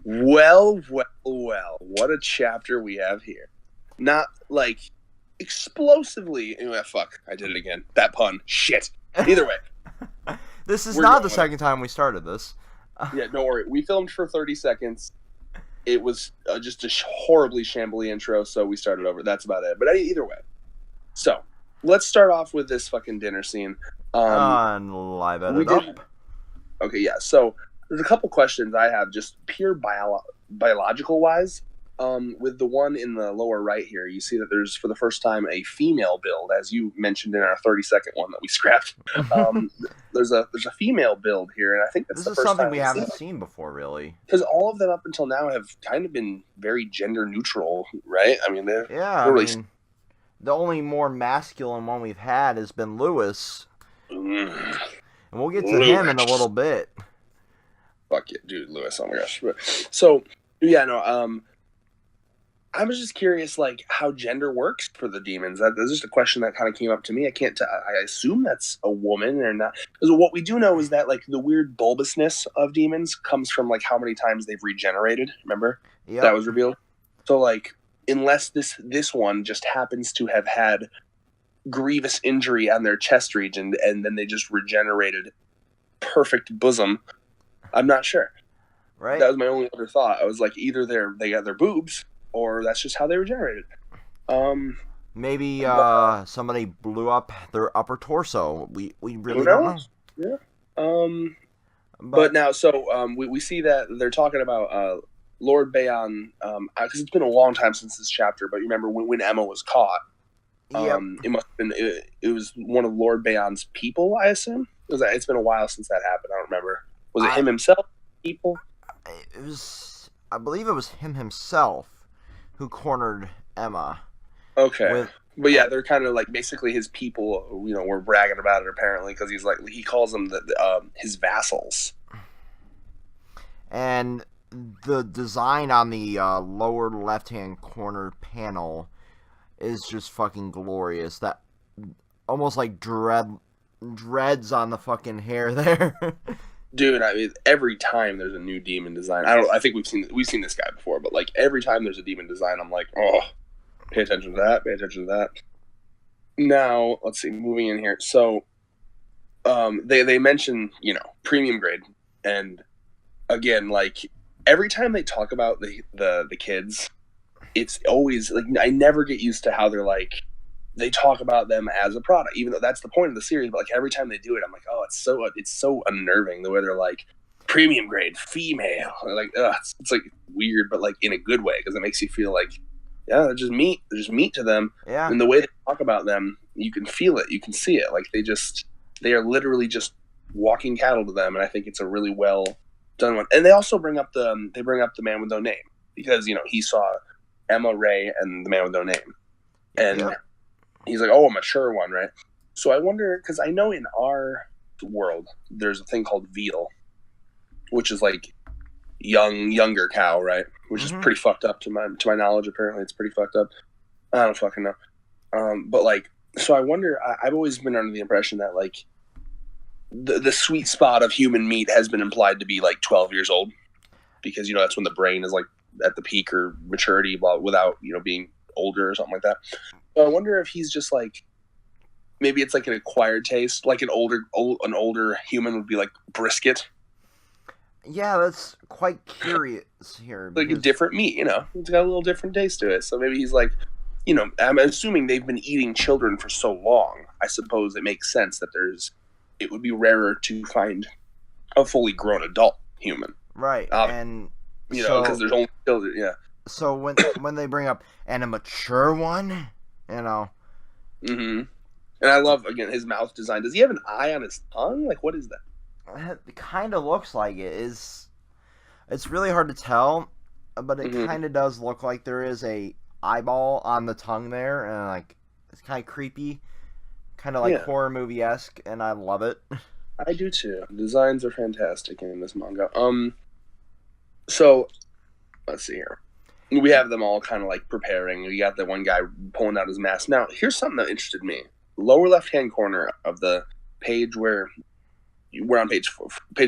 Well, well, well. What a chapter we have here. Not like explosively. Fuck, I did it again. That pun. Shit. Either way. This is We're not the going. second time we started this. Yeah, don't worry. We filmed for 30 seconds. It was just a horribly shambly intro, so we started over. That's about it. But either way. So, let's start off with this fucking dinner scene. Live edit up. Okay, yeah. So, there's a couple questions I have just pure biological wise. With the one in the lower right here, you see that there's for the first time a female build, as you mentioned in our 30-second one that we scrapped. There's a female build here, and I think that's This the is first something time we haven't seen before, really. because all of them up until now have kind of been very gender neutral, right? I mean, they're the only more masculine one we've had has been Lewis, and we'll get to him in a little bit. Fuck yeah, dude, Lewis! Oh my gosh! So yeah, no, I was just curious, like, how gender works for the demons. That's just a question that kind of came up to me. I can't I assume that's a woman or not. Because what we do know is that, like, the weird bulbousness of demons comes from, like, how many times they've regenerated. Remember? Yep. That was revealed. So, like, unless this one just happens to have had grievous injury on their chest region and then they just regenerated perfect bosom, I'm not sure. Right. That was my only other thought. I was like, either they got their boobs, or that's just how they regenerated. Maybe somebody blew up their upper torso. We really don't know. Yeah. But now, so we see that they're talking about Lord Bayon, because it's been a long time since this chapter. But you remember when Emma was caught? Yep. It must have been. It was one of Lord Bayon's people, I assume. It's been a while since that happened. I don't remember. Was it him himself? People? It was. I believe it was him himself who cornered Emma. Okay. But yeah, they're kind of like basically his people, were bragging about it apparently because he calls them his vassals. And the design on the lower left-hand corner panel is just fucking glorious. That almost like dreads on the fucking hair there. Dude, I mean, every time there's a new demon design, I think we've seen this guy before, but like every time there's a demon design, I'm like, oh, pay attention to that, pay attention to that. Now, let's see, moving in here. So, they mention, premium grade, and again, like every time they talk about the kids, it's always like I never get used to how they're like. They talk about them as a product, even though that's the point of the series. But like every time they do it, I'm like, oh, it's so unnerving the way they're like premium grade female. Like, it's like weird, but like in a good way because it makes you feel like, yeah, they're just meat. They're just meat to them. Yeah. And the way they talk about them, you can feel it. You can see it. Like they are literally just walking cattle to them. And I think it's a really well done one. And they also bring up the man with no name because he saw Emma, Ray, and the man with no name, and. Yeah. He's like, oh, a mature one, right? So I wonder, because I know in our world, there's a thing called veal, which is like younger cow, right? Which is pretty fucked up to my knowledge. Apparently, it's pretty fucked up. I don't fucking know. But like, so I wonder. I've always been under the impression that like the sweet spot of human meat has been implied to be like 12 years old, because that's when the brain is like at the peak or maturity, without being older or something like that. So I wonder if he's just like, maybe it's like an acquired taste, like an older human would be like brisket. Yeah, that's quite curious here. Like a different meat, it's got a little different taste to it. So maybe he's like, I'm assuming they've been eating children for so long. I suppose it makes sense that it would be rarer to find a fully grown adult human. Right, and because there's only children, yeah. So when they bring up a mature one, And I love again his mouth design. Does he have an eye on his tongue? Like, what is that? It kind of looks like it is. It's really hard to tell, but it kind of does look like there is a eyeball on the tongue there, and like it's kind of creepy, kind of like horror movie-esque, and I love it. I do too. Designs are fantastic in this manga. So let's see here. We have them all kind of like preparing. We got the one guy pulling out his mask. Now, here's something that interested me. Lower left-hand corner of the page where we're on page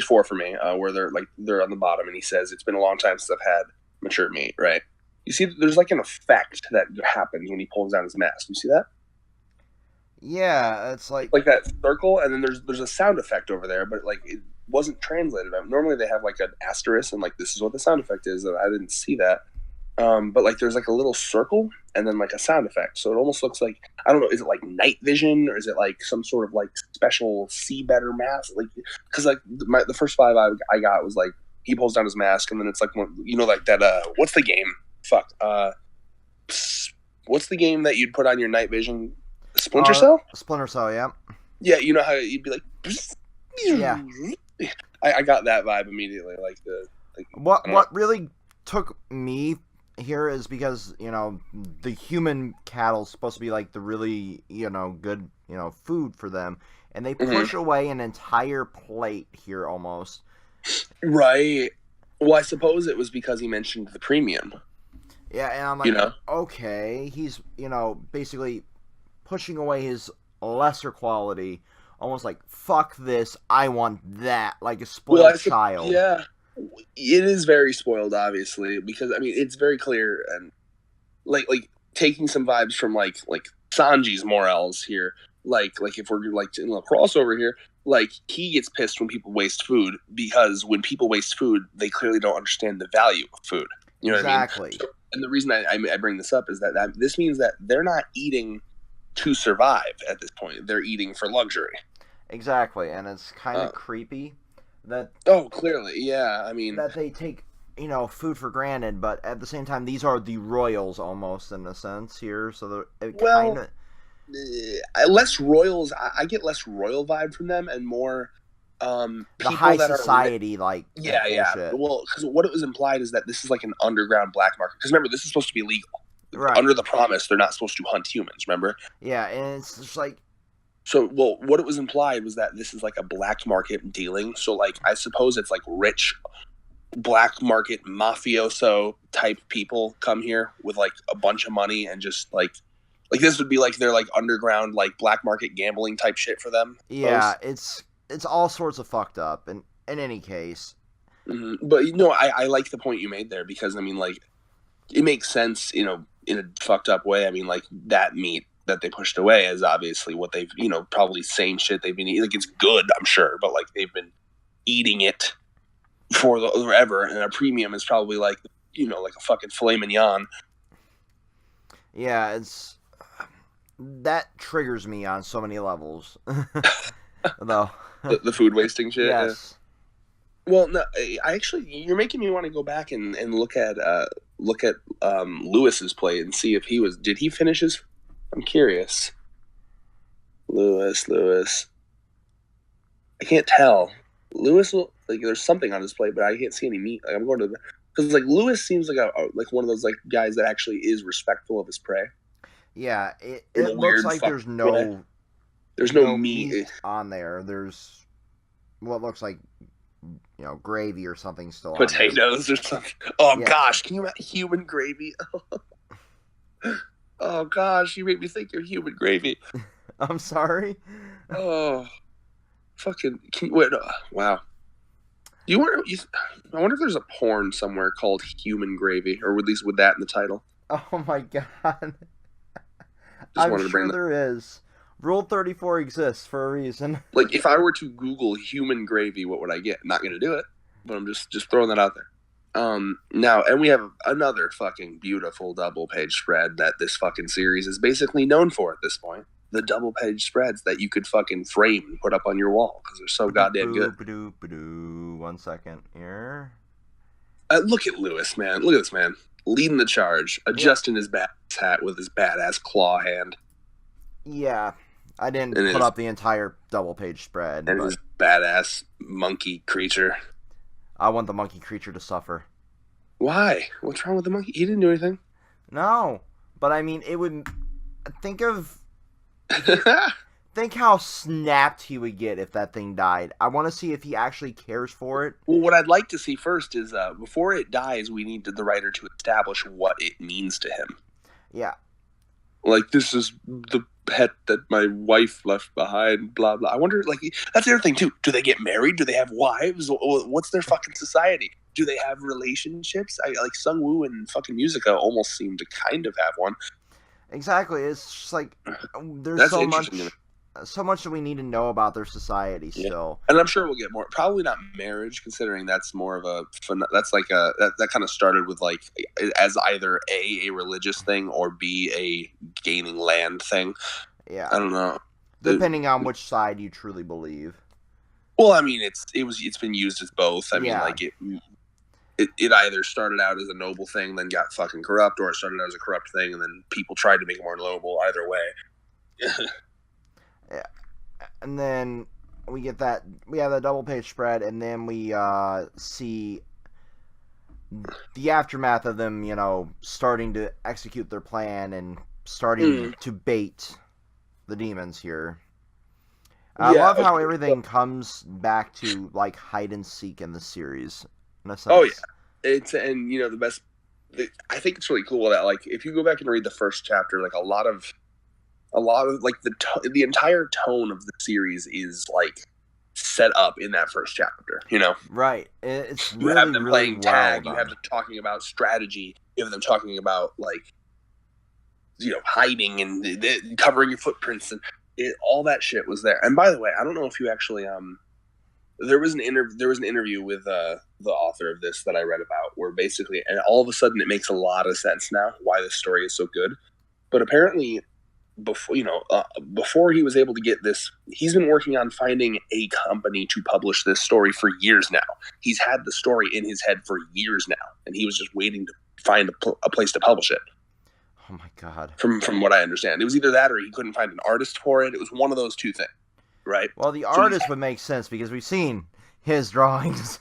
four for me, where they're on the bottom, and he says it's been a long time since I've had mature meat. Right? You see, there's like an effect that happens when he pulls down his mask. You see that? Yeah, it's like that circle, and then there's a sound effect over there, but like it wasn't translated. Normally they have like an asterisk, and like this is what the sound effect is, and I didn't see that. But like there's like a little circle and then like a sound effect. So it almost looks like, I don't know, is it like night vision or is it like some sort of like special see better mask? Like, because like the first five I got was like he pulls down his mask and then it's like like that. What's the game? Fuck. What's the game that you'd put on your night vision? Splinter Cell. Splinter Cell, yeah. Yeah, you know how you'd be like. Yeah. I got that vibe immediately. What really took me here is because the human cattle's supposed to be like the really good food for them, and they push away an entire plate here almost. Right. Well, I suppose it was because he mentioned the premium. Yeah, and I'm like, okay, he's basically pushing away his lesser quality, almost like fuck this, I want that, like a spoiled child. Yeah. It is very spoiled, obviously, because I mean it's very clear and like taking some vibes from like Sanji's morals here. Like if we're like in a crossover here, like he gets pissed when people waste food because when people waste food, they clearly don't understand the value of food. You know exactly. What I mean? So, and the reason I bring this up is that this means that they're not eating to survive at this point; they're eating for luxury. Exactly, and it's kind of creepy. Clearly, yeah. I mean that they take food for granted, but at the same time, these are the royals almost in a sense here. So less royals. I get less royal vibe from them, and more the high society yeah. Well, because what it was implied is that this is like an underground black market. Because remember, this is supposed to be legal. Right. Under the promise, they're not supposed to hunt humans. Remember? Yeah, and it's just like. So, well, what it was implied was that this is like a black market dealing. So, like, I suppose it's like rich black market mafioso type people come here with like a bunch of money and just like this would be like their like underground like black market gambling type shit for them. Yeah, it's all sorts of fucked up. And in any case, but I like the point you made there because I mean like it makes sense in a fucked up way. I mean like that meat that they pushed away is obviously what they've, probably same shit they've been eating. Like, it's good, I'm sure, but, like, they've been eating it forever, and a premium is probably, like, like a fucking filet mignon. Yeah, that triggers me on so many levels. Though. The food wasting shit? Yes. Yeah. Well, no, you're making me want to go back and look at Lewis's plate and see if did he finish his... I'm curious. Lewis. I can't tell. Lewis, like, there's something on his plate, but I can't see any meat. Like, I'm going to, because like Lewis seems like like one of those like guys that actually is respectful of his prey. Yeah, it looks like there's no meat on there. There's what looks like gravy or something still. Potatoes or something. Oh yeah. Gosh, can you imagine human gravy? Oh gosh, you make me think of human gravy. I'm sorry. Oh, fucking! Wow. I wonder if there's a porn somewhere called Human Gravy, or at least with that in the title. Oh my god! I'm sure there is. Rule 34 exists for a reason. Like, if I were to Google human gravy, what would I get? I'm not gonna do it, but I'm just throwing that out there. Now, and we have another fucking beautiful double page spread that this fucking series is basically known for at this point. The double page spreads that you could fucking frame and put up on your wall because they're so goddamn good. 1 second here. Look at Lewis, man. Look at this man. Leading the charge, adjusting his badass hat with his badass claw hand. Yeah, I didn't put up the entire double page spread. And his badass monkey creature. I want the monkey creature to suffer. Why? What's wrong with the monkey? He didn't do anything. No, but I mean, it would... Think how snapped he would get if that thing died. I want to see if he actually cares for it. Well, what I'd like to see first is, before it dies, we need the writer to establish what it means to him. Yeah. Like, this is the pet that my wife left behind, blah blah. I wonder, like, that's the other thing too. Do they get married? Do they have wives? What's their fucking society? Do they have relationships? Like Sung Woo and fucking Musica almost seem to kind of have one. Exactly. It's just like there's That's so much that we need to know about their society still. And I'm sure we'll get more. Probably not marriage, considering that's more of that's like that kind of started with like as either a religious thing or b a gaining land thing. Yeah, I don't know. Depending on which side you truly believe. Well, I mean, it's been used as both. I mean, like it either started out as a noble thing, then got fucking corrupt, or it started out as a corrupt thing, and then people tried to make it more noble. Either way. Yeah, and then we have the double page spread, and then we see the aftermath of them, starting to execute their plan and starting to bait the demons here. I love how everything comes back to like hide and seek in the series. In a sense. Oh yeah, the best. I think it's really cool that like if you go back and read the first chapter, like a lot of like the entire tone of the series is like set up in that first chapter. Right. It's really, you have them really playing tag. Well you have them talking about strategy. You have them talking about like hiding and covering your footprints and all that shit was there. And by the way, I don't know if you actually there was an interview with the author of this that I read about where basically, and all of a sudden it makes a lot of sense now why this story is so good. But apparently, before he was able to get this, he's been working on finding a company to publish this story for years now. He's had the story in his head for years now, and he was just waiting to find a place to publish it. Oh my god! From what I understand, it was either that or he couldn't find an artist for it. It was one of those two things, right? Well, the artist would make sense because we've seen his drawings.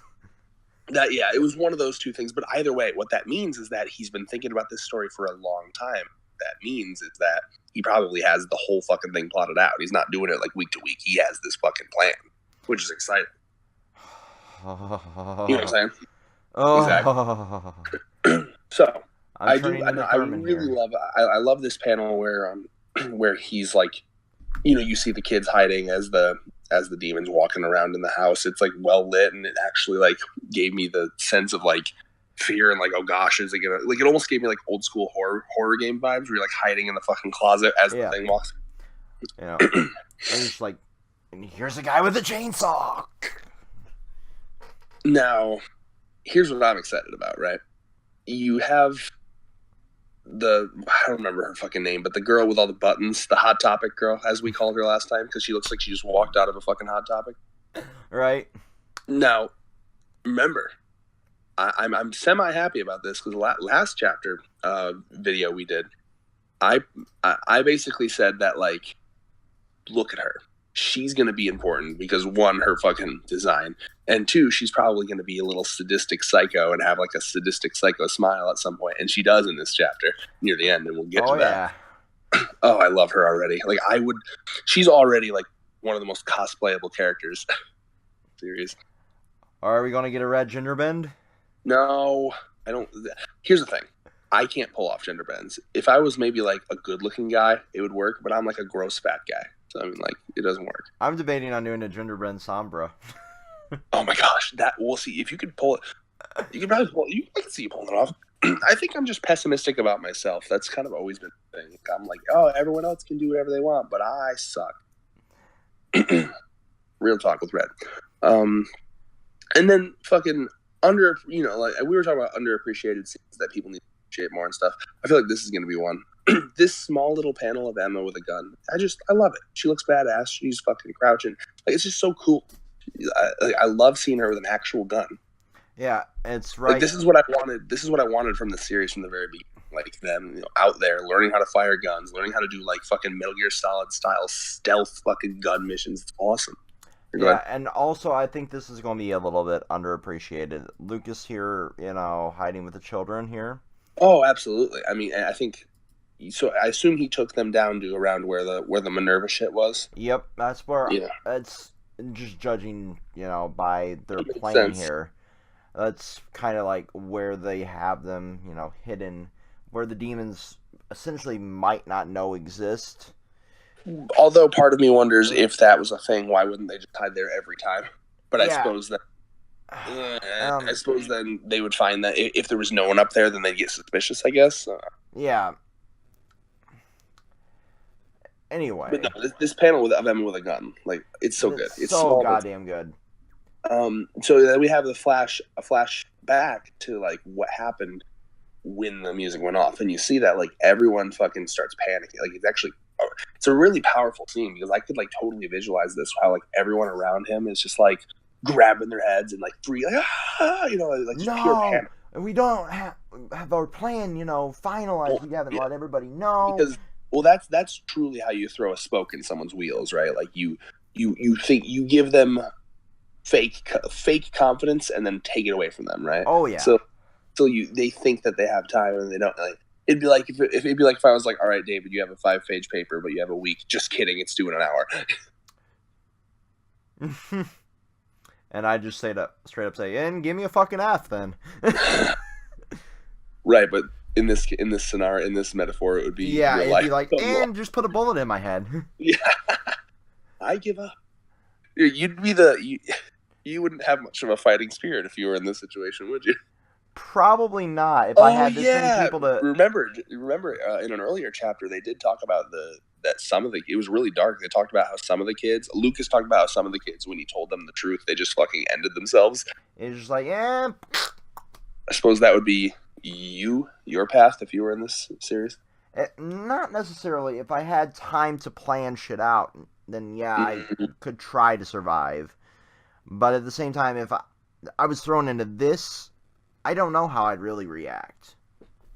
It was one of those two things. But either way, what that means is that he's been thinking about this story for a long time. That means is that he probably has the whole fucking thing plotted out. He's not doing it like week to week. He has this fucking plan, which is exciting. You know what I'm saying? Oh. Exactly. So I love this panel where he's like, you see the kids hiding as the demons walking around in the house. It's like well lit, and it actually like gave me the sense of like fear and like, oh gosh, is it gonna, like, it almost gave me like old school horror game vibes where you're like hiding in the fucking closet as the thing walks. And it's like, and here's a guy with a chainsaw. Now, here's what I'm excited about, right? You have I don't remember her fucking name, but the girl with all the buttons, the Hot Topic girl, as we called her last time, because she looks like she just walked out of a fucking Hot Topic. Right. Now, remember, I'm semi happy about this because last chapter video we did, I basically said that like, look at her. She's going to be important because one, her fucking design, and two, she's probably going to be a little sadistic psycho and have like a sadistic psycho smile at some point, and she does in this chapter near the end, and we'll get to that. Oh, I love her already. Like she's already like one of the most cosplayable characters. Series. Are we going to get a red gender bend? No, I don't. Here's the thing. I can't pull off gender bends. If I was maybe like a good looking guy, it would work, but I'm like a gross fat guy. So I mean, like, it doesn't work. I'm debating on doing a gender bend Sombra. Oh my gosh, we'll see. If you could pull it, you could probably pull it. I can see you pulling it off. I think I'm just pessimistic about myself. That's kind of always been the thing. I'm like, oh, everyone else can do whatever they want, but I suck. Real talk with Red. And then fucking like we were talking about underappreciated scenes that people need to appreciate more and stuff. I feel like this is going to be one. This small little panel of Emma with a gun. I love it. She looks badass. She's fucking crouching. Like, it's just so cool. I love seeing her with an actual gun. Yeah, it's right. Like, this is what I wanted. This is what I wanted from the series from the very beginning. Like, them out there learning how to fire guns, learning how to do like fucking Metal Gear Solid style stealth fucking gun missions. It's awesome. Yeah, and also I think this is going to be a little bit underappreciated. Lucas here, hiding with the children here. Oh, absolutely. I mean, I think. So I assume he took them down to around where the Minerva shit was. Yep, that's where. Yeah. It's just judging, by their plane here. That's kind of like where they have them, hidden, where the demons essentially might not know exist. Although part of me wonders if that was a thing, why wouldn't they just hide there every time? But I suppose that. I suppose then they would find that if there was no one up there, then they'd get suspicious, I guess. Yeah. Anyway. But no, this panel of Emma with a gun, like, it's so good. It's so goddamn good. So then we have a flash back to, like, what happened when the music went off. And you see that, like, everyone fucking starts panicking. Like, it's a really powerful scene because I could, like, totally visualize this, how, like, everyone around him is just, like, grabbing their heads and, like, like just pure panic. We don't have our plan, finalized. We haven't let everybody know. Because, that's truly how you throw a spoke in someone's wheels, right? Like, you think you give them fake confidence and then take it away from them, right? Oh yeah. So they think that they have time and they don't. Like, it'd be like if I was like, all right, David, you have a 5-page paper, but you have a week. Just kidding, it's due in an hour. And I just straight up say, and give me a fucking F then. Right, but in this scenario, in this metaphor, it would be it'd be like, and just put a bullet in my head. Yeah, I give up. You'd be you wouldn't have much of a fighting spirit if you were in this situation, would you? Probably not. If I had this many people to remember, in an earlier chapter they did talk about that some of it was really dark. They talked about how some of the kids, Lucas talked about how some of the kids, when he told them the truth, they just fucking ended themselves. It's just like, yeah. I suppose that would be your path if you were in this series. Not necessarily. If I had time to plan shit out, then I could try to survive. But at the same time, if I was thrown into this, I don't know how I'd really react.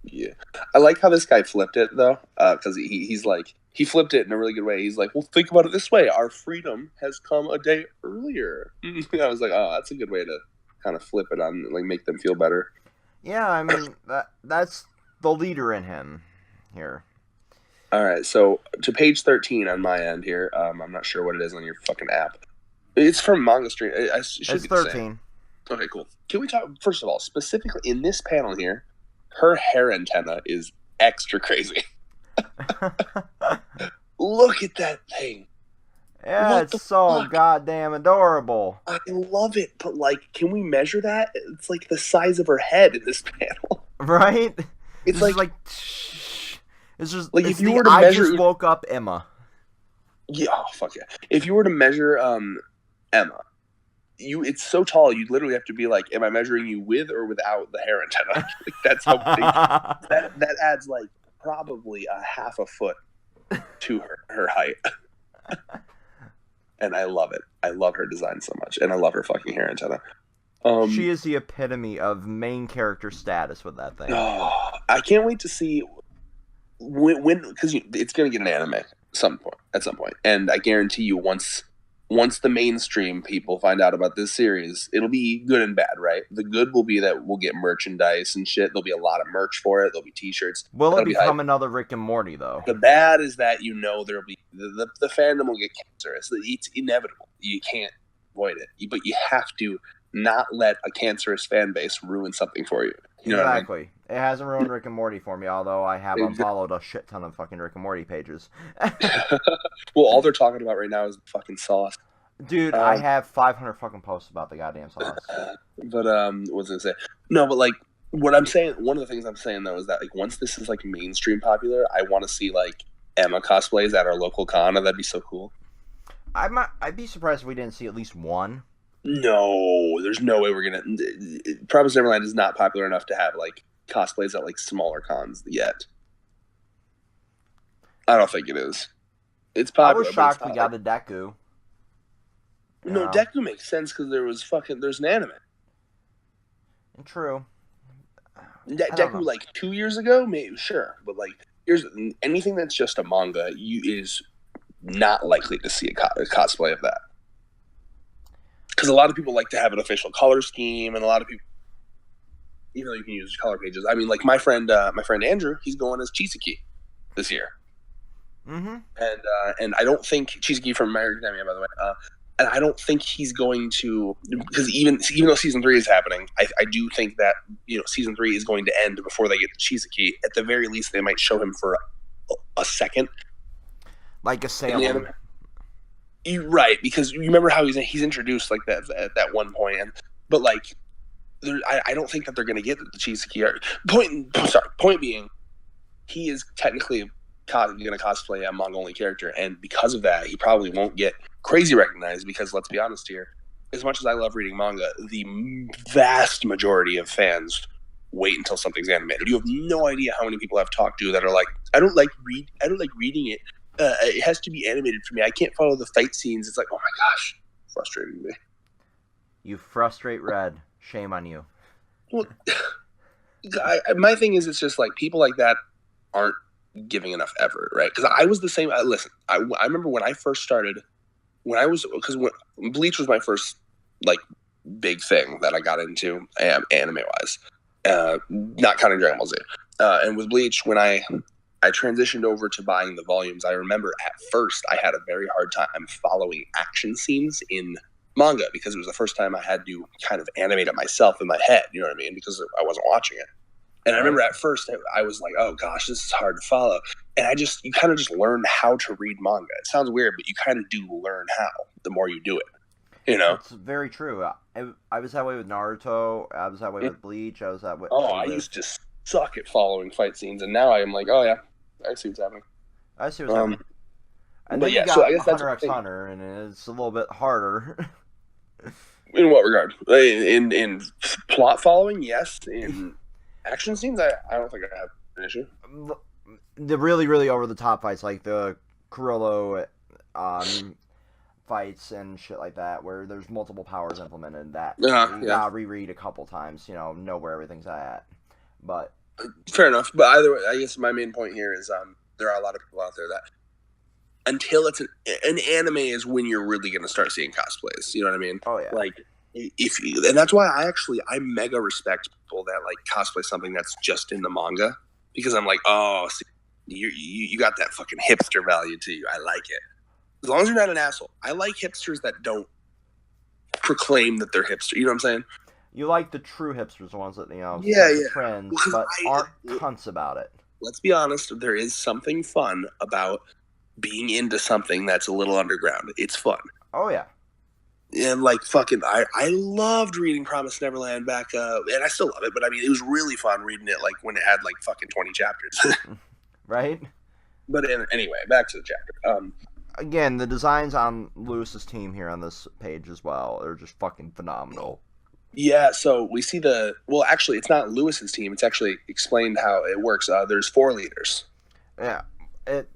Yeah. I like how this guy flipped it, though, because he's like, he flipped it in a really good way. He's like, well, think about it this way. Our freedom has come a day earlier. I was like, oh, that's a good way to kind of flip it on, like, make them feel better. Yeah, I mean, that's the leader in him here. All right, so to page 13 on my end here. I'm not sure what it is on your fucking app. It's from Manga Street. It's 13. Okay, cool. Can we talk, first of all, specifically in this panel here, her hair antenna is extra crazy. Look at that thing. Yeah, it's so goddamn adorable. I love it, but, like, can we measure that? It's like the size of her head in this panel. Right? It's like it's just like it's if you were to measure. I just woke up Emma. Yeah, oh fuck yeah! If you were to measure Emma, it's so tall. You'd literally have to be like, am I measuring you with or without the hair antenna? Like, that's how big. that adds like probably a half a foot to her height. And I love it. I love her design so much, and I love her fucking hair antenna. She is the epitome of main character status with that thing. Oh, I can't wait to see when because it's going to get an anime at some point, and I guarantee you once the mainstream people find out about this series, it'll be good and bad, right? The good will be that we'll get merchandise and shit. There'll be a lot of merch for it. There'll be T-shirts. Will it become another Rick and Morty, though? The bad is that there'll be the fandom will get cancerous. It's inevitable. You can't avoid it, but you have to not let a cancerous fan base ruin something for you. You know exactly. What I mean? It hasn't ruined Rick and Morty for me, although I have unfollowed a shit ton of fucking Rick and Morty pages. Well, all they're talking about right now is fucking sauce. Dude, I have 500 fucking posts about the goddamn sauce. But what was I gonna say? No, but like what I'm saying, one of the things I'm saying though is that like once this is like mainstream popular, I want to see like Emma cosplays at our local con. That'd be so cool. I'd be surprised if we didn't see at least one. No, there's no way we're gonna. Promise Neverland is not popular enough to have like cosplays at like smaller cons yet. I don't think it is. It's popular. I was shocked we got a Deku. No, Deku makes sense because there's an anime. True. Deku like 2 years ago, maybe sure, but like here's anything that's just a manga, is not likely to see a cosplay of that. Because a lot of people like to have an official color scheme, and a lot of people, even though you can use color pages. I mean, like my friend Andrew, he's going as Chisaki this year. Mm-hmm. And I don't think Chisaki from My Hero Academia, by the way. And I don't think he's going to, because even though season 3 is happening, I do think that season 3 is going to end before they get to Chisaki. At the very least, they might show him for a second. like a in the Salem. anime. You're right, because you remember how he's introduced like that at that one point, but like I don't think that they're going to get the Chisaki art. Point being, he is technically going to cosplay a manga-only character, and because of that, he probably won't get crazy recognized, because let's be honest here, as much as I love reading manga, the vast majority of fans wait until something's animated. You have no idea how many people I've talked to that are like, I don't like reading it. It has to be animated for me. I can't follow the fight scenes. It's like, oh my gosh, frustrating me. You frustrate Red. Shame on you. Well, my thing is, it's just like people like that aren't giving enough effort, right? Because I was the same. Listen, I remember when I first started, because Bleach was my first like big thing that I got into anime wise, not counting Dragon Ball Z. And with Bleach, when I transitioned over to buying the volumes, I remember at first I had a very hard time following action scenes in manga, because it was the first time I had to kind of animate it myself in my head, you know what I mean? Because I wasn't watching it. And I remember at first I was like, oh gosh, this is hard to follow. And you kind of just learn how to read manga. It sounds weird, but you kind of do learn how the more you do it, you know? It's very true. I was that way with Naruto. I was that way with Bleach. I was that way. I used to suck at following fight scenes, and now I am like, oh yeah, I see what's happening. I see what's happening. And then you got Hunter x Hunter, and it's a little bit harder. In what regard? In plot following, yes. In action scenes, I don't think I have an issue. The really, really over the top fights, like the Kurillo fights and shit like that, where there's multiple powers implemented, that you gotta reread a couple times, know where everything's at. But fair enough. But either way, I guess my main point here is there are a lot of people out there that until it's an anime is when you're really going to start seeing cosplays. You know what I mean? Oh yeah. Like and that's why I mega respect people that like cosplay something that's just in the manga, because I'm like, oh, see, you got that fucking hipster value to you. I like it. As long as you're not an asshole. I like hipsters that don't proclaim that they're hipster. You know what I'm saying? You like the true hipsters, the ones that trends, but aren't cunts about it. Let's be honest. There is something fun about being into something that's a little underground. It's fun. Oh yeah. And like fucking, I loved reading Promised Neverland back, and I still love it. But I mean, it was really fun reading it like when it had like fucking 20 chapters. Right. But anyway, back to the chapter. Again, the designs on Lewis's team here on this page as well are just fucking phenomenal. Yeah, so we see actually, it's not Lewis's team. It's actually explained how it works. There's 4 leaders. Yeah, that's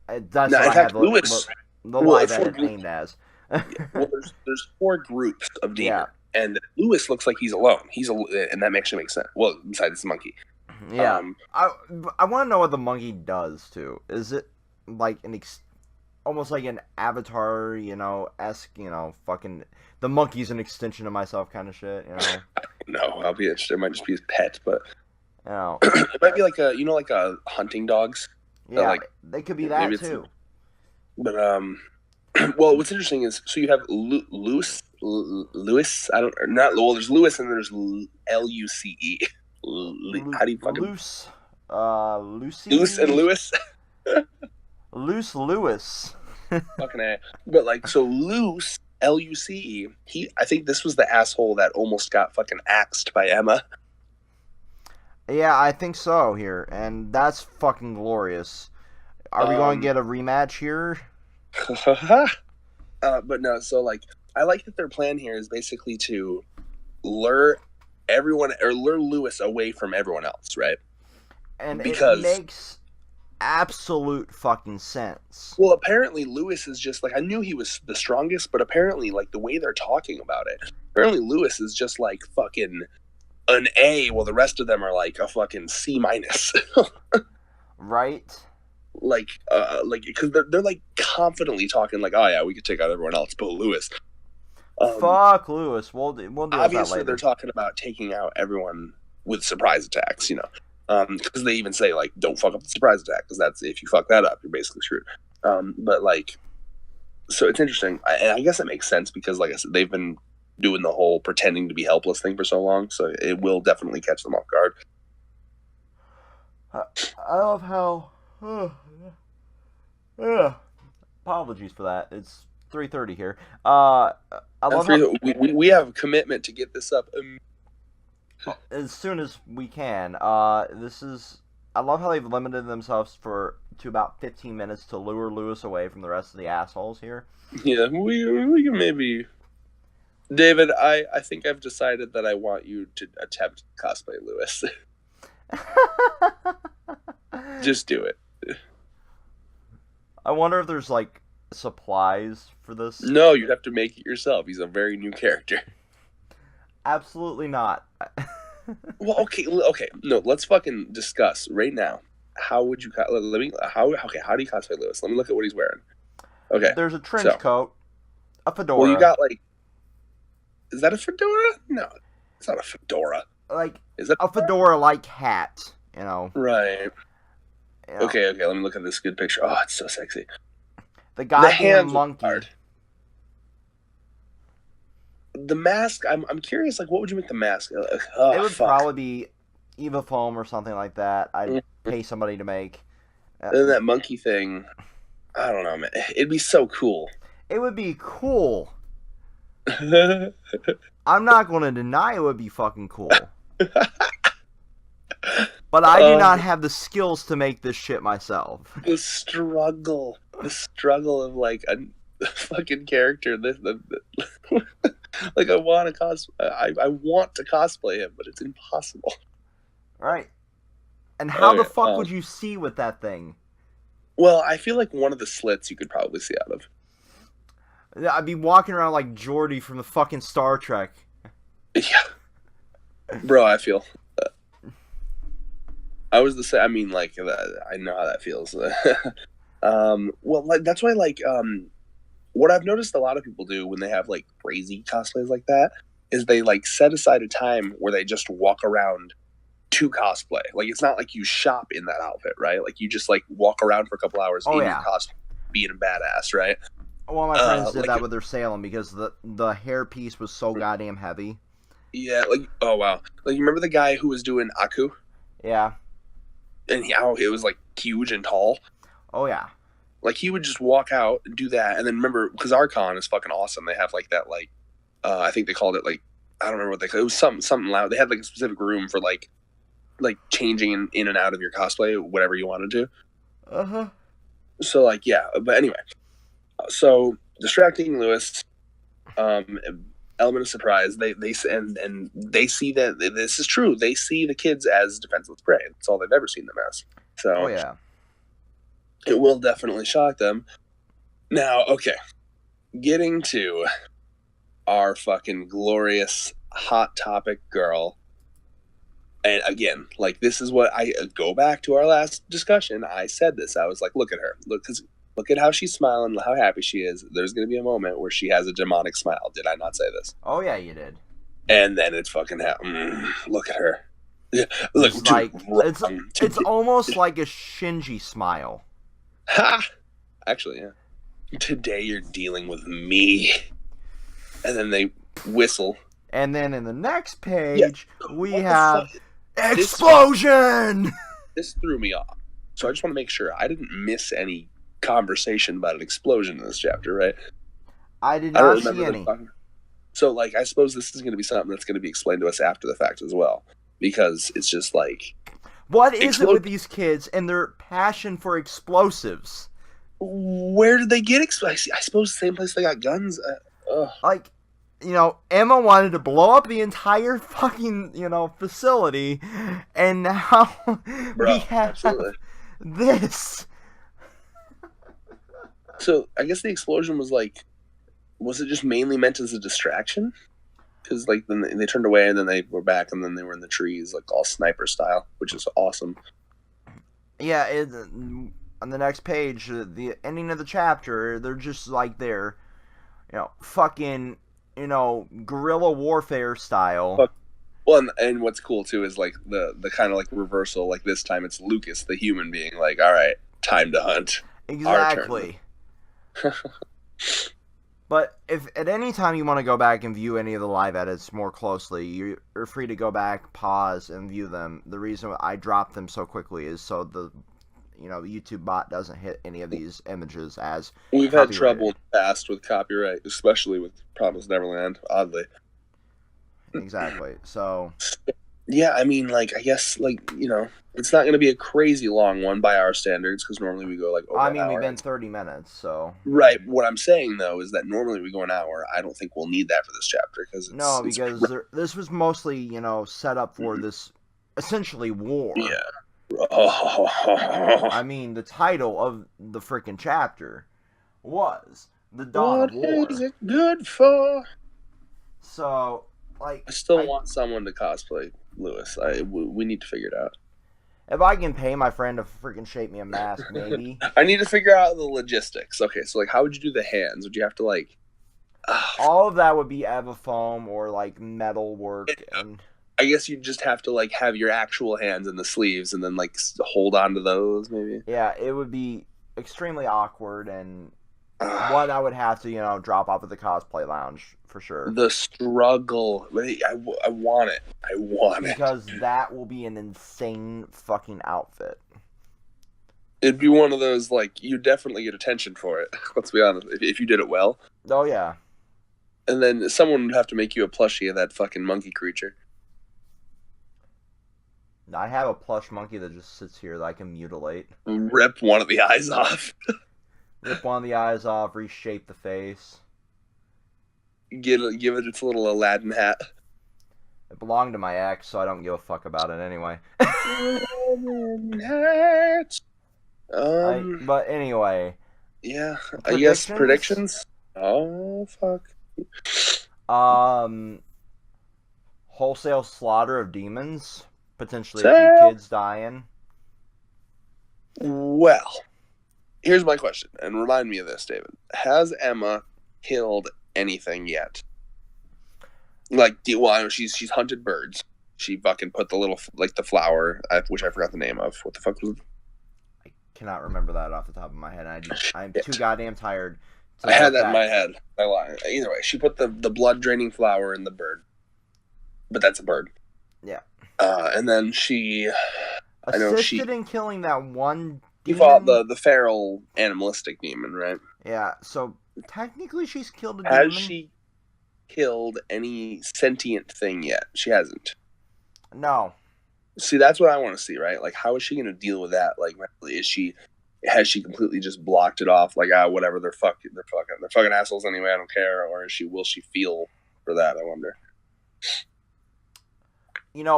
what I have Lewis, the live edit named as. Well, there's 4 groups of demons, and Lewis looks like he's alone. And that actually makes sense. Well, besides the monkey. Yeah, I want to know what the monkey does too. Is it like almost like an Avatar, esque, fucking the monkey's an extension of myself kind of shit, No, I'll be interested. It might just be his pet, but it might be like like a hunting dogs. Yeah, they could be that too. But well, what's interesting is so you have Lewis. There's Lewis and there's Luce. How do you fucking Luce? Lucy. Luce and Lewis. Luce Lewis. Fucking A. But like, so Luce, Luce, I think this was the asshole that almost got fucking axed by Emma. Yeah, I think so here, and that's fucking glorious. Are we going to get a rematch here? But no, so like, I like that their plan here is basically to lure Lewis away from everyone else, right? And it makes absolute fucking sense. Well, apparently Lewis is just like, I knew he was the strongest, but apparently like the way they're talking about it, apparently Lewis is just like fucking an A, while the rest of them are like a fucking C-. Right? Like because they're like confidently talking like, oh yeah, we could take out everyone else but Lewis. Fuck Lewis. We'll do obviously that later. They're talking about taking out everyone with surprise attacks, because they even say like, don't fuck up the surprise attack, because that's, if you fuck that up, you're basically screwed. But like, so it's interesting, and I guess it makes sense because, like I said, they've been doing the whole pretending to be helpless thing for so long, so it will definitely catch them off guard. I love how apologies for that. It's 3:30 here. I love how, we have a commitment to get this up as soon as we can. This is. I love how they've limited themselves to about 15 minutes to lure Lewis away from the rest of the assholes here. Yeah, we can maybe. David, I think I've decided that I want you to attempt cosplay Lewis. Just do it. I wonder if there's like supplies for this. No, you'd have to make it yourself. He's a very new character. Absolutely not. Well, okay. No, let's fucking discuss right now. How would you how do you cosplay Lewis? Let me look at what he's wearing. Okay. There's a trench coat, a fedora. Well, you got like. Is that a fedora? No, it's not a fedora. Like is that a fedora-like hat? You know. Right. You know. Okay. Let me look at this good picture. Oh, it's so sexy. The goddamn monkey. The mask. I'm curious. Like, what would you make the mask? It would probably be Eva foam or something like that. I'd pay somebody to make. And that monkey thing. I don't know, man. It'd be so cool. It would be cool. I'm not going to deny it would be fucking cool. But I do not have the skills to make this shit myself. The struggle of like a fucking character. Like I want to cosplay him, but it's impossible. Right. And how the fuck would you see with that thing? Well, I feel like one of the slits you could probably see out of. I'd be walking around like Geordi from the fucking Star Trek. Yeah. Bro, I feel. I was the same. I mean, like, I know how that feels. Well, like, that's why, like, what I've noticed a lot of people do when they have, like, crazy cosplays like that is they, like, set aside a time where they just walk around to cosplay. Like, it's not like you shop in that outfit, right? Like, you just, like, walk around for a couple hours in your cosplay being a badass, right? Well, my friends did that with their Salem because the hair piece was so goddamn heavy. Yeah, like, oh, wow. Like, you remember the guy who was doing Aku? Yeah. And it was, like, huge and tall? Oh, yeah. Like, he would just walk out and do that. And then remember, because Archon is fucking awesome. They have, like, that, like, I think they called it, like, I don't remember what they called it. It was something loud. They had, like, a specific room for, like changing in and out of your cosplay, whatever you wanted to. Uh-huh. So, like, yeah. But anyway. So, distracting Lewis, element of surprise. They see that this is true. They see the kids as defenseless prey. That's all they've ever seen them as. So, oh yeah, it will definitely shock them. Now, okay, getting to our fucking glorious hot topic girl. And again, like, this is what I go back to our last discussion. I said this. I was like, look at her. Look at how she's smiling, how happy she is. There's going to be a moment where she has a demonic smile. Did I not say this? Oh, yeah, you did. And then it fucking happened. Look at her. Look, it's almost like a Shinji smile. Ha! Actually, yeah. Today you're dealing with me. And then they whistle. And then in the next page, we have explosion! This threw me off. So I just want to make sure I didn't miss any conversation about an explosion in this chapter, right? I did not see any. So, like, I suppose this is going to be something that's going to be explained to us after the fact as well, because it's just like, what is it with these kids and their passion for explosives? Where did they get explosives? I suppose the same place they got guns. Like, you know, Emma wanted to blow up the entire fucking, facility, and now we have this. So, I guess the explosion was it just mainly meant as a distraction? Because, like, then they turned away, and then they were back, and then they were in the trees, like, all sniper style, which is awesome. Yeah, on the next page, the ending of the chapter, they're just, like, they're, fucking, guerrilla warfare style. Well, and what's cool, too, is, like, the kind of, like, reversal. Like, this time it's Lucas, the human being, like, all right, time to hunt. Exactly. But if at any time you want to go back and view any of the live edits more closely, you're free to go back, pause, and view them. The reason I dropped them so quickly is so the the YouTube bot doesn't hit any of these images as We've had trouble in copyrighted. the past with copyright, especially with Promised Neverland, oddly. Exactly. So Yeah, I mean, like, I guess, like, it's not going to be a crazy long one by our standards, because normally we go, like, over I an mean, we've hour. been 30 minutes, so Right. What I'm saying, though, is that normally we go an hour. I don't think we'll need that for this chapter, because no, because this was mostly set up for this essentially war. Yeah. I mean, the title of the freaking chapter was The Dawn of War. What is it good for? So, like, I still want someone to cosplay Lewis. We need to figure it out. If I can pay my friend to freaking shape me a mask, maybe. I need to figure out the logistics. Okay, so, like, how would you do the hands? Would you have to, like... All of that would be Evafoam or, like, metal work. And I guess you'd just have to, like, have your actual hands in the sleeves and then, like, hold on to those, maybe? Yeah, it would be extremely awkward and one I would have to, drop off at the cosplay lounge, for sure. The struggle. I want it. I want it. Because that will be an insane fucking outfit. It'd be one of those, like, you definitely get attention for it. Let's be honest. If you did it well. Oh, yeah. And then someone would have to make you a plushie of that fucking monkey creature. I have a plush monkey that just sits here that I can mutilate. Rip one of the eyes off. Rip one of the eyes off, reshape the face. Give it its little Aladdin hat. It belonged to my ex, so I don't give a fuck about it anyway. But anyway. Yeah, I guess predictions? Oh, fuck. Wholesale slaughter of demons. Potentially a few kids dying. Well, here's my question, and remind me of this, David. Has Emma killed anything yet? Like, I know she's hunted birds. She fucking put the little, like, the flower, which I forgot the name of. What the fuck was it? I cannot remember that off the top of my head. I'm too goddamn tired. I had that in my head. I lied. Either way, she put the blood draining flower in the bird. But that's a bird. Yeah. And then she assisted in killing that one demon. She fought the feral animalistic demon, right? Yeah, so technically she's killed a demon. Has she killed any sentient thing yet? She hasn't. No. See, that's what I want to see, right? Like, how is she going to deal with that? Like, has she completely just blocked it off? Like, whatever, they're fucking assholes anyway. I don't care. Or will she feel for that? I wonder.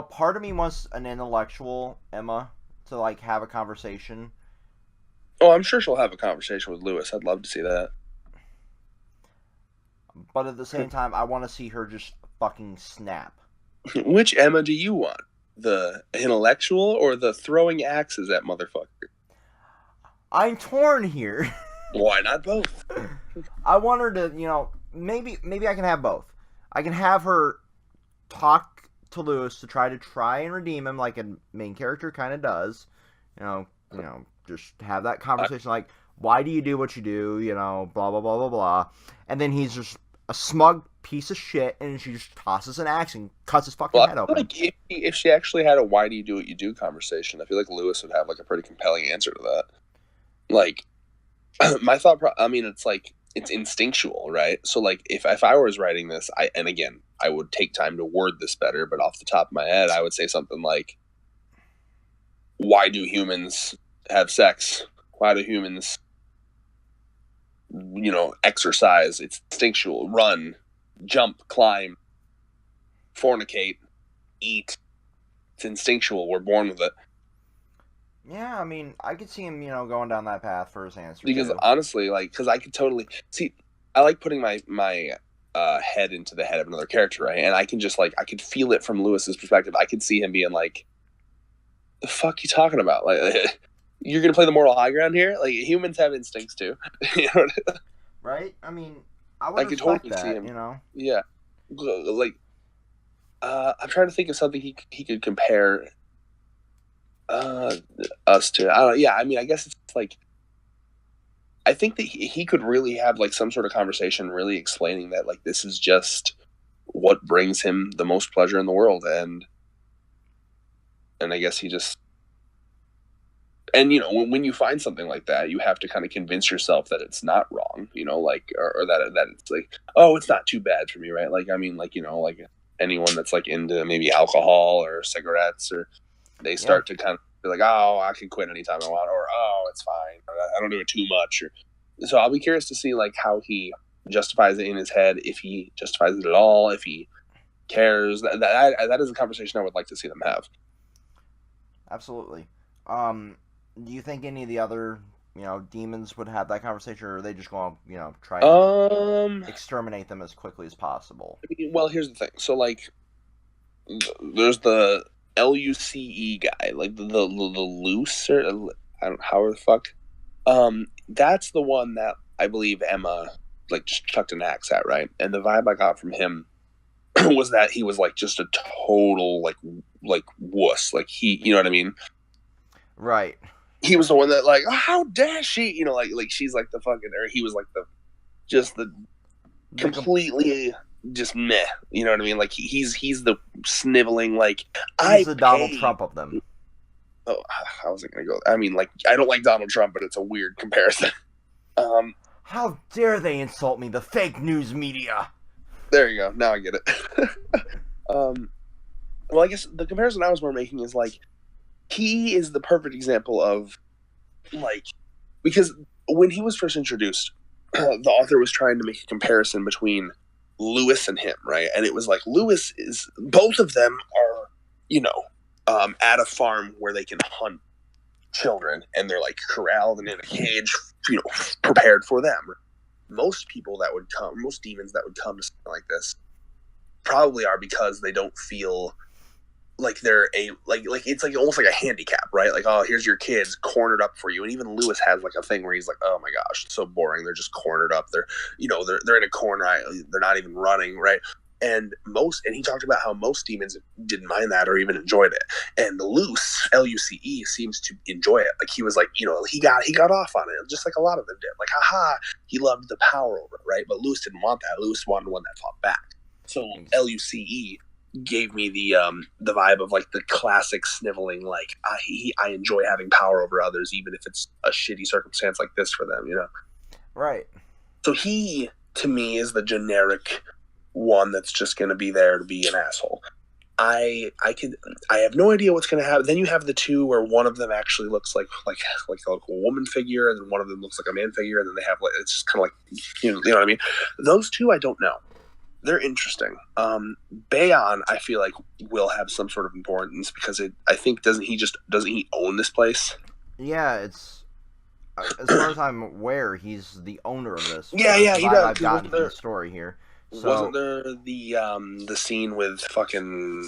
Part of me wants an intellectual Emma to, like, have a conversation. Oh, I'm sure she'll have a conversation with Lewis. I'd love to see that. But at the same time, I want to see her just fucking snap. Which Emma do you want? The intellectual or the throwing axes at motherfucker? I'm torn here. Why not both? I want her to, maybe I can have both. I can have her talk to Lewis to try and redeem him like a main character kind of does. Just have that conversation like, why do you do what you do? Blah, blah, blah, blah, blah. And then he's just a smug piece of shit, and she just tosses an axe and cuts his fucking head open. Like, if she actually had a why do you do what you do conversation, I feel like Lewis would have, like, a pretty compelling answer to that. Like, my thought, it's like, it's instinctual, right? So, like, if I was writing this, I would take time to word this better, but off the top of my head, I would say something like, why do humans have sex? Why do humans, exercise? It's instinctual. Run, jump, climb, fornicate, eat. It's instinctual. We're born with it. Yeah, I could see him, going down that path for his answer. Because honestly, like, because I could totally see. I like putting my head into the head of another character, right? And I can just, like, I could feel it from Lewis's perspective. I could see him being like, "The fuck you talking about? Like, you're gonna play the moral high ground here? Like, humans have instincts too, Right? I would could totally that, see him. Yeah. Like, I'm trying to think of something he could compare us to. I don't know. Yeah, I guess it's like, I think that he could really have, like, some sort of conversation really explaining that, like, this is just what brings him the most pleasure in the world, and I guess he just and when you find something like that, you have to kind of convince yourself that it's not wrong, like or that it's like, oh, it's not too bad for me, right? Like I mean, like like anyone that's like into maybe alcohol or cigarettes, or they start to kind of be like, oh, I can quit anytime I want, or oh, it's fine, or, I don't do it too much, or so I'll be curious to see like how he justifies it in his head, if he justifies it at all, if he cares. That is a conversation I would like to see them have. Absolutely. Do you think any of the other, demons would have that conversation, or are they just going to, try and exterminate them as quickly as possible? Well, here's the thing. So, like, there's the LUCE guy, like the loose, or I don't know, how the fuck. That's the one that I believe Emma like just chucked an axe at, right? And the vibe I got from him was that he was like just a total like wuss, like he, you know what I mean? Right. He was the one that like, oh, how dare she, like she's like the fucking, or he was like the completely just meh, you know what I mean? Like he's the sniveling, like he's the Donald Trump of them. Oh, how was it gonna go? I mean, like I don't like Donald Trump, but it's a weird comparison. How dare they insult me, the fake news media? There you go. Now I get it. Well, I guess the comparison I was more making is like he is the perfect example of like, because when he was first introduced, the author was trying to make a comparison between Lewis and him, right? And it was like Lewis is, both of them are, at a farm where they can hunt children, and they're like corralled and in a cage, prepared for them. Most demons that would come to something like this probably are because they don't feel like they're like it's like almost like a handicap, right? Like, oh, here's your kids cornered up for you. And even Lewis has like a thing where he's like, oh my gosh, it's so boring. They're just cornered up. They're they're in a corner. They're not even running, right? And he talked about how most demons didn't mind that or even enjoyed it. And Luce, Luce, seems to enjoy it. Like he was like, he got off on it, just like a lot of them did. Like, haha, he loved the power over it, right? But Luce didn't want that. Luce wanted one that fought back. So Luce gave me the vibe of like the classic sniveling, like I enjoy having power over others, even if it's a shitty circumstance like this for them, Right. So he, to me, is the generic one that's just going to be there to be an asshole. I have no idea what's going to happen. Then you have the two where one of them actually looks like a woman figure, and then one of them looks like a man figure, and then they have like, it's just kind of like, you know what I mean? Those two, I don't know. They're interesting. Bayon, I feel like, will have some sort of importance because I think doesn't he own this place? Yeah, it's as far as I'm aware, he's the owner of this. Yeah, he does. I've gotten from the story here. So, wasn't there the scene with fucking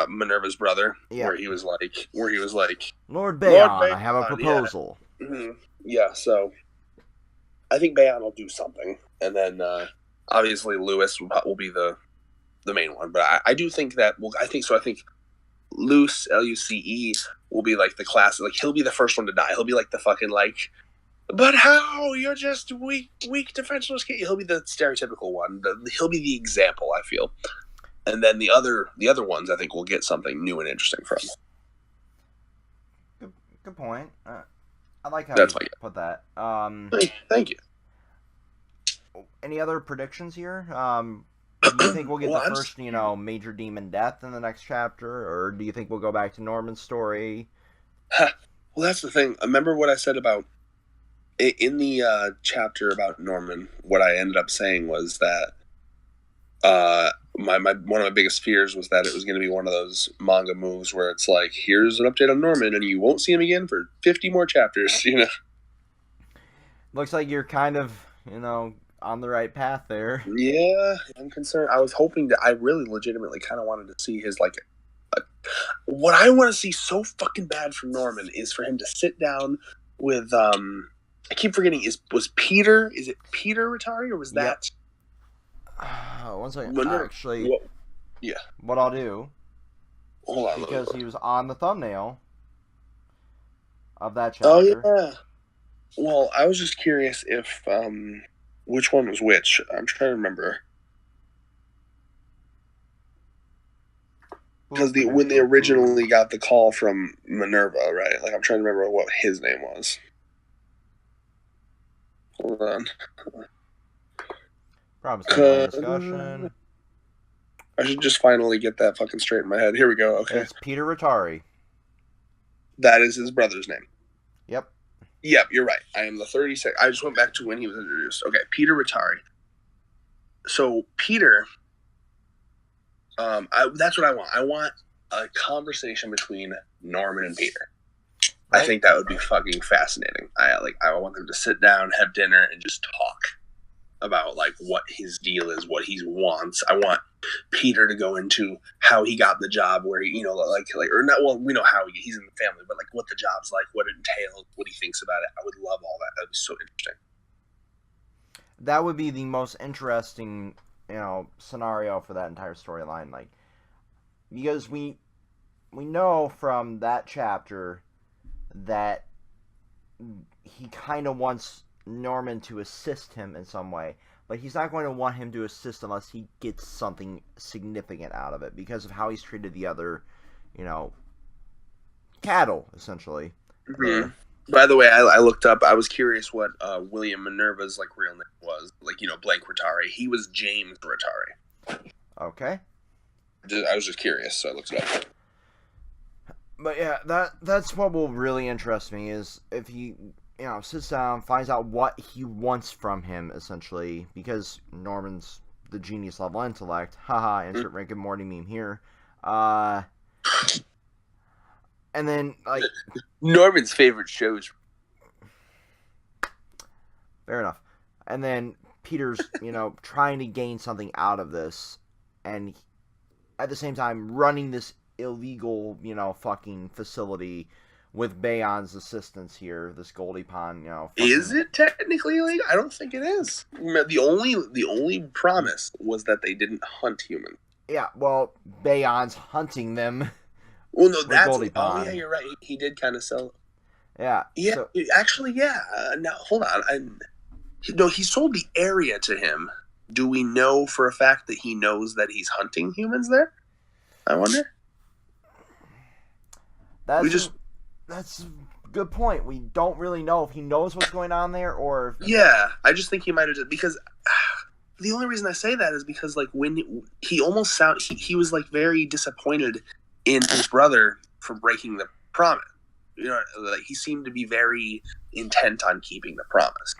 Minerva's brother, where he was like, Lord Bayon, I have a proposal. Yeah. Mm-hmm. Yeah, so I think Bayon will do something, and then obviously Lewis will be the main one. But I do think that I think Luce, Luce, will be like the classic. Like he'll be the first one to die. He'll be like the fucking like, but how? You're just weak, defenseless kid. He'll be the stereotypical one. He'll be the example, I feel. And then the other ones, I think, will get something new and interesting from. Good point. I like how you put that. Thank you. Any other predictions here? Do you think we'll get the first, major demon death in the next chapter, or do you think we'll go back to Norman's story? Well, that's the thing. Remember what I said about in the chapter about Norman? What I ended up saying was that one of my biggest fears was that it was going to be one of those manga moves where it's like, here's an update on Norman, and you won't see him again for 50 more chapters. Looks like you're kind of, on the right path there. Yeah, I'm concerned. I was hoping I really legitimately kind of wanted to see his what I want to see so fucking bad from Norman is for him to sit down with I keep forgetting, was Peter? Is it Peter Rattari, or was that? One second. Actually, yeah. What I'll do, hold on, because he was on the thumbnail of that chapter. Oh yeah. Well, I was just curious if which one was which. I'm trying to remember. because when they originally got the call from Minerva, right? Like I'm trying to remember what his name was. Hold on. Promise discussion. I should just finally get that fucking straight in my head. Here we go. Okay. It's Peter Rattari. That is his brother's name. Yep. Yep, you're right. I am the 36th. I just went back to when he was introduced. Okay, Peter Rattari. So Peter, that's what I want. I want a conversation between Norman and Peter. Right. I think that would be fucking fascinating. I want them to sit down, have dinner, and just talk about like what his deal is, what he wants. I want Peter to go into how he got the job, where he, or not. Well, we know how he's in the family, but like what the job's like, what it entails, what he thinks about it. I would love all that. That'd be so interesting. That would be the most interesting, scenario for that entire storyline. Like, because we know from that chapter that he kind of wants Norman to assist him in some way, but he's not going to want him to assist unless he gets something significant out of it because of how he's treated the other, cattle, essentially. Mm-hmm. By the way, I looked up. I was curious what William Minerva's like real name was. Like, Blake Rattari. He was James Rattari. Okay. I was just curious, so I looked it up. But yeah, that's what will really interest me is if he, sits down, finds out what he wants from him, essentially, because Norman's the genius level intellect. Haha, insert Rick and Morty meme here. And then, like... Norman's favorite shows. Fair enough. And then Peter's, trying to gain something out of this, and at the same time running this illegal, fucking facility with Bayon's assistance here, this Goldy Pond, Is it technically illegal? I don't think it is. The only promise was that they didn't hunt humans. Yeah, well, Bayon's hunting them. Well, no, that's... Goldy Pond. Oh, yeah, you're right. He did kind of sell... Yeah. Yeah, so, actually, yeah. Now, hold on. He sold the area to him. Do we know for a fact that he knows that he's hunting humans there? I wonder. That's a good point. We don't really know if he knows what's going on there or... Yeah, I just think he might have... Because the only reason I say that is because, like, when he almost he was, like, very disappointed in his brother for breaking the promise. Like, he seemed to be very intent on keeping the promise.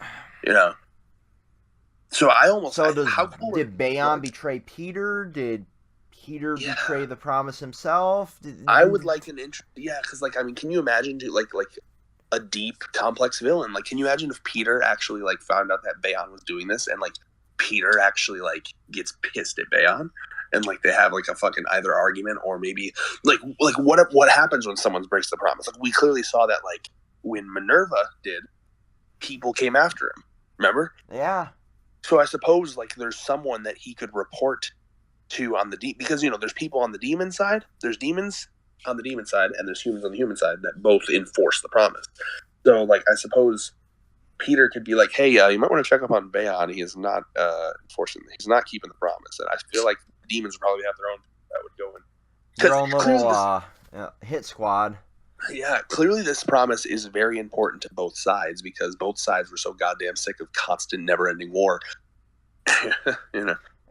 So I almost... Did Bayon betray Peter? Did Peter betray the promise himself? I would like an because can you imagine like a deep, complex villain? Like, can you imagine if Peter actually like found out that Bayon was doing this, and like Peter actually like gets pissed at Bayon, and like they have like a fucking either argument, or maybe like what happens when someone breaks the promise? Like, we clearly saw that like when Minerva did, people came after him. Remember? Yeah. So I suppose like there's someone that he could report to on the because there's people on the demon side, there's demons on the demon side, and there's humans on the human side that both enforce the promise. So like I suppose Peter could be like, hey, you might want to check up on Bayon. He is not enforcing, he's not keeping the promise. And I feel like demons probably have their own that would go in their own little hit squad. Yeah, clearly this promise is very important to both sides because both sides were so goddamn sick of constant, never-ending war.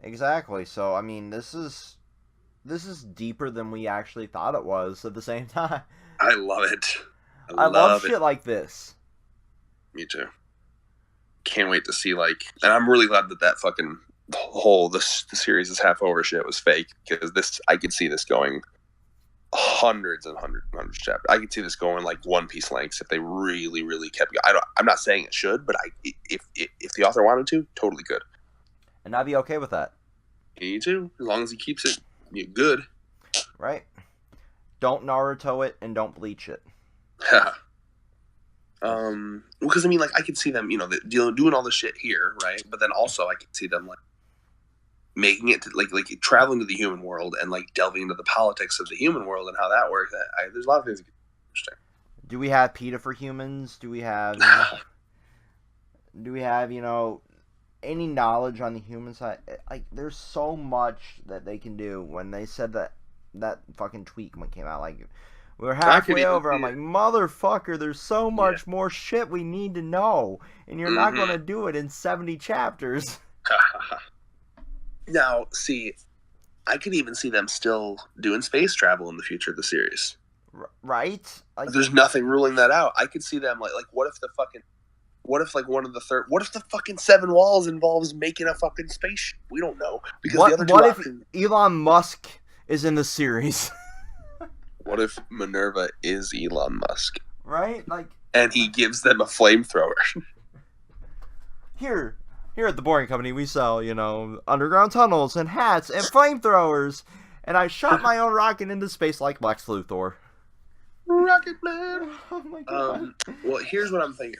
Exactly. So, I mean, this is deeper than we actually thought it was at the same time. I love it. I love shit like this. Me too. Can't wait to see, and I'm really glad that fucking the series is half over shit was fake, because I could see this going hundreds and hundreds and hundreds of chapters. I could see this going like One Piece lengths if they really, really kept going. I'm not saying it should, but if the author wanted to, totally could. And I'd be okay with that. Me too, as long as he keeps it good. Right. Don't Naruto it and don't bleach it. Because I could see them, doing all this shit here, right? But then also I could see them making it to, like traveling to the human world and delving into the politics of the human world and how that works. There's a lot of things that could be interesting. Do we have PETA for humans? Do we have any knowledge on the human side? There's so much that they can do. When they said that that fucking tweet when it came out. Like, we're halfway over. I'm like, motherfucker, there's so much more shit we need to know, and you're not going to do it in 70 chapters. Now, see, I could even see them still doing space travel in the future of the series. Right? Like, there's nothing ruling that out. I could see them, like what if the fucking Seven Walls involves making a fucking spaceship? We don't know. Because what if Elon Musk is in the series? What if Minerva is Elon Musk? Right? Like, and he gives them a flamethrower. Here at the Boring Company, we sell, underground tunnels and hats and flamethrowers. And I shot my own rocket into space like Lex Luthor. Rocket Man. Oh my god. Well, here's what I'm thinking.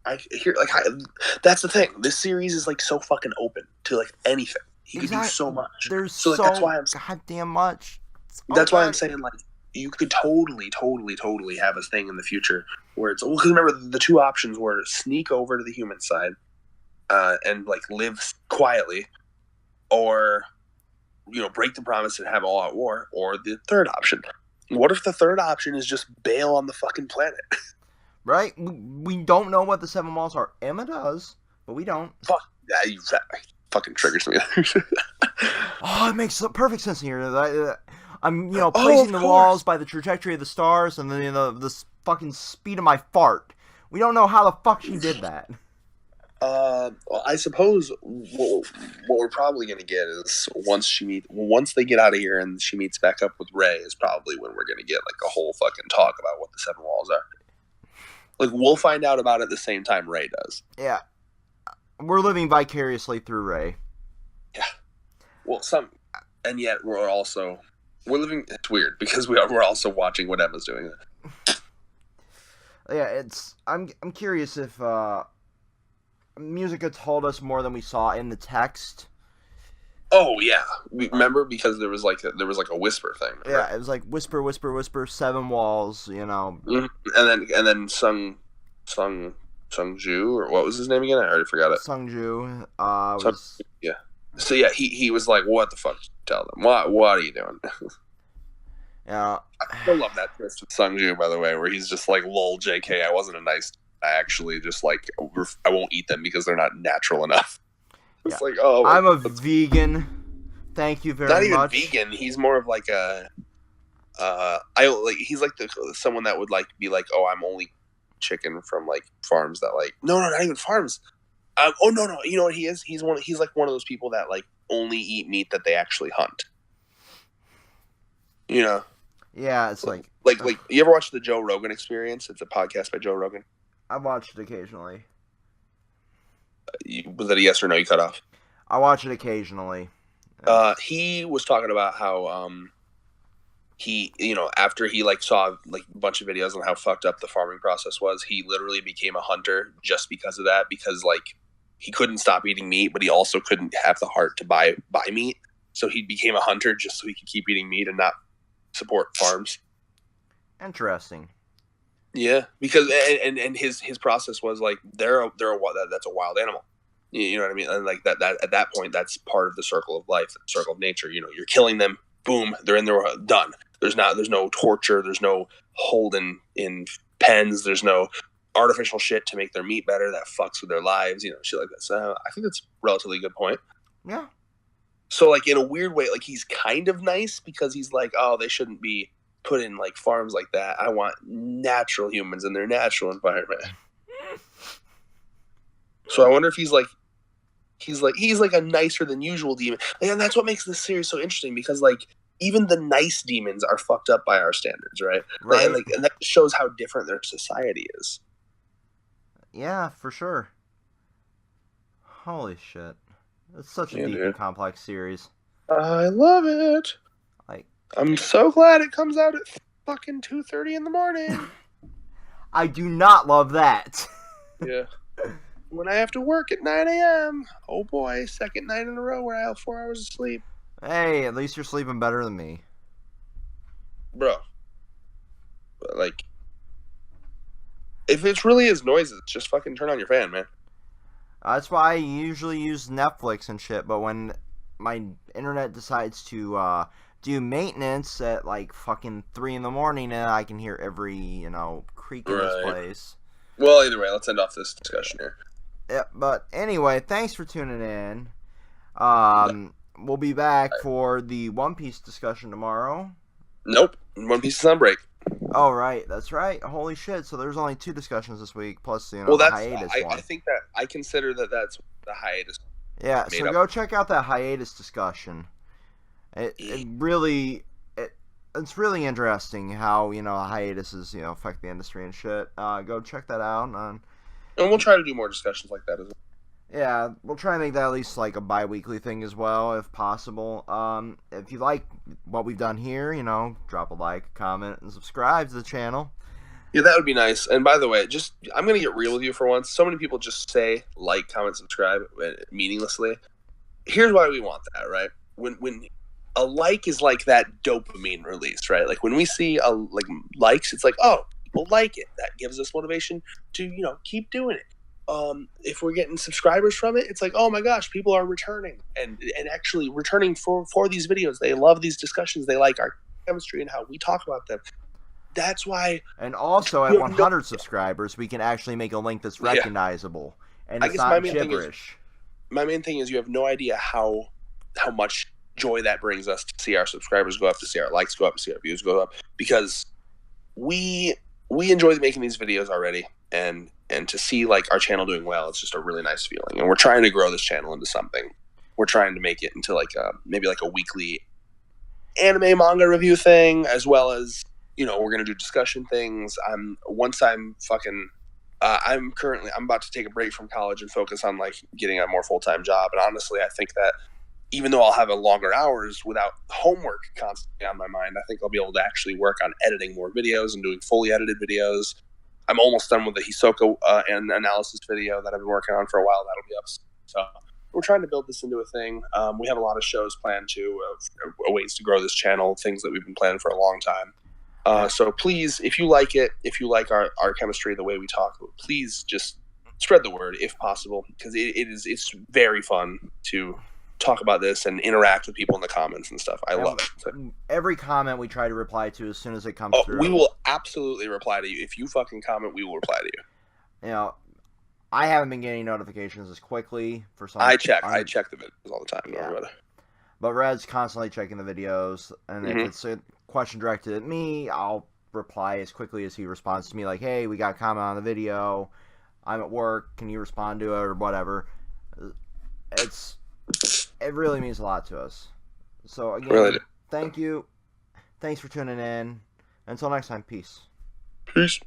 That's the thing. This series is like so fucking open to like anything. He could do so much. There's so that's why I'm goddamn much. That's why I'm saying, like, you could totally have a thing in the future where it's, because remember the two options were sneak over to the human side, and like live quietly, or break the promise and have all out war, or the third option. What if the third option is just bail on the fucking planet? Right? We don't know what the Seven Walls are. Emma does, but we don't. Fuck. That fucking triggers me. Oh, it makes perfect sense here. I'm, placing the walls by the trajectory of the stars and then the fucking speed of my fart. We don't know how the fuck she did that. Well, I suppose what we're probably going to get is once they get out of here and she meets back up with Ray is probably when we're going to get like a whole fucking talk about what the Seven Walls are. Like, we'll find out about it at the same time Ray does. Yeah. We're living vicariously through Ray. Yeah. Well, and yet we're living, it's weird because we're also watching what Emma's doing. Yeah, I'm curious if Musica told us more than we saw in the text. Oh yeah, remember, because there was like a whisper thing. Remember? Yeah, it was like whisper, whisper, whisper, Seven Walls, Mm-hmm. And then Sung Ju, or what was his name again? I already forgot it. Sung Ju. Yeah. So yeah, he was like, "What the fuck? Tell them what are you doing?" Yeah. I still love that twist with Sung Ju, by the way, where he's just like, "Lol, JK, I wasn't a nice. I actually just like I won't eat them because they're not natural enough." It's like, oh, I'm a vegan. Thank you very much. Not even vegan. He's more of like he's like someone that would like be like, oh, I'm only chicken from like farms that like no, not even farms. No, you know what he is? He's like one of those people that like only eat meat that they actually hunt. Yeah, it's like you ever watch the Joe Rogan Experience? It's a podcast by Joe Rogan. I've watched it occasionally. Was that a yes or no you cut off? I watch it occasionally. He was talking about how he, after he like saw like a bunch of videos on how fucked up the farming process was, he literally became a hunter just because of that, because like he couldn't stop eating meat, but he also couldn't have the heart to buy meat. So he became a hunter just so he could keep eating meat and not support farms. Interesting. Yeah, because and his process was like that's a wild animal. You know what I mean? And like that at that point, that's part of the circle of life, the circle of nature. You're killing them. Boom, they're in there, done. There's no torture. There's no holding in pens. There's no artificial shit to make their meat better that fucks with their lives. Shit like that. So I think that's a relatively good point. Yeah. So like in a weird way, like he's kind of nice because he's like, oh, they shouldn't be put in like farms like that. I want natural humans in their natural environment. So I wonder if he's like a nicer than usual demon. And that's what makes this series so interesting, because like even the nice demons are fucked up by our standards, right? Right. And that shows how different their society is. Yeah, for sure. Holy shit. It's such a deep and complex series. I love it. I'm so glad it comes out at fucking 2:30 in the morning. I do not love that. Yeah. When I have to work at 9 a.m. Oh boy, second night in a row where I have 4 hours of sleep. Hey, at least you're sleeping better than me. Bro. Like, if it really is noises, just fucking turn on your fan, man. That's why I usually use Netflix and shit, but when my internet decides to do maintenance at like fucking 3 in the morning, and I can hear every creak in this place. Well, either way, let's end off this discussion here. Yeah, but anyway, thanks for tuning in. We'll be back for the One Piece discussion tomorrow. Nope, One Piece is on break. Oh, right, that's right. Holy shit! So there's only 2 discussions this week, plus the hiatus one. I think that I consider that's the hiatus. Yeah, so go check out that hiatus discussion. It's really interesting how hiatuses affect the industry and shit. Go check that out. And we'll try to do more discussions like that as well. Yeah, we'll try and make that at least like a bi-weekly thing as well, if possible. If you like what we've done here, drop a like, comment, and subscribe to the channel. Yeah, that would be nice. And by the way, I'm going to get real with you for once. So many people just say like, comment, subscribe meaninglessly. Here's why we want that, right? When a like is like that dopamine release, right? Like when we see likes, it's like, oh, people like it. That gives us motivation to, keep doing it. If we're getting subscribers from it, it's like, oh my gosh, people are returning and actually returning for these videos. They love these discussions. They like our chemistry and how we talk about them. That's why. And also at 100 subscribers, we can actually make a link that's recognizable and it's not gibberish. My main thing is you have no idea how much joy that brings us to see our subscribers go up, to see our likes go up, to see our views go up, because we enjoy making these videos already, and to see like our channel doing well, it's just a really nice feeling. And we're trying to grow this channel into something. We're trying to make it into like maybe like a weekly anime manga review thing, as well as we're gonna do discussion things. I'm about to take a break from college and focus on like getting a more full-time job. And honestly, I think that even though I'll have a longer hours without homework constantly on my mind, I think I'll be able to actually work on editing more videos and doing fully edited videos. I'm almost done with the Hisoka analysis video that I've been working on for a while. That'll be up. So we're trying to build this into a thing. We have a lot of shows planned too, of ways to grow this channel, things that we've been planning for a long time. So please, if you like it, if you like our chemistry, the way we talk, please just spread the word if possible, because it's very fun to talk about this and interact with people in the comments and stuff. I love it. So, every comment we try to reply to as soon as it comes through. We will absolutely reply to you. If you fucking comment, we will reply to you. I haven't been getting notifications as quickly for some. I check the videos all the time. Yeah. But Red's constantly checking the videos, and if it's a question directed at me, I'll reply as quickly as he responds to me, like, hey, we got a comment on the video, I'm at work, can you respond to it, or whatever. It really means a lot to us. So again, thank you. Thanks for tuning in. Until next time, peace. Peace.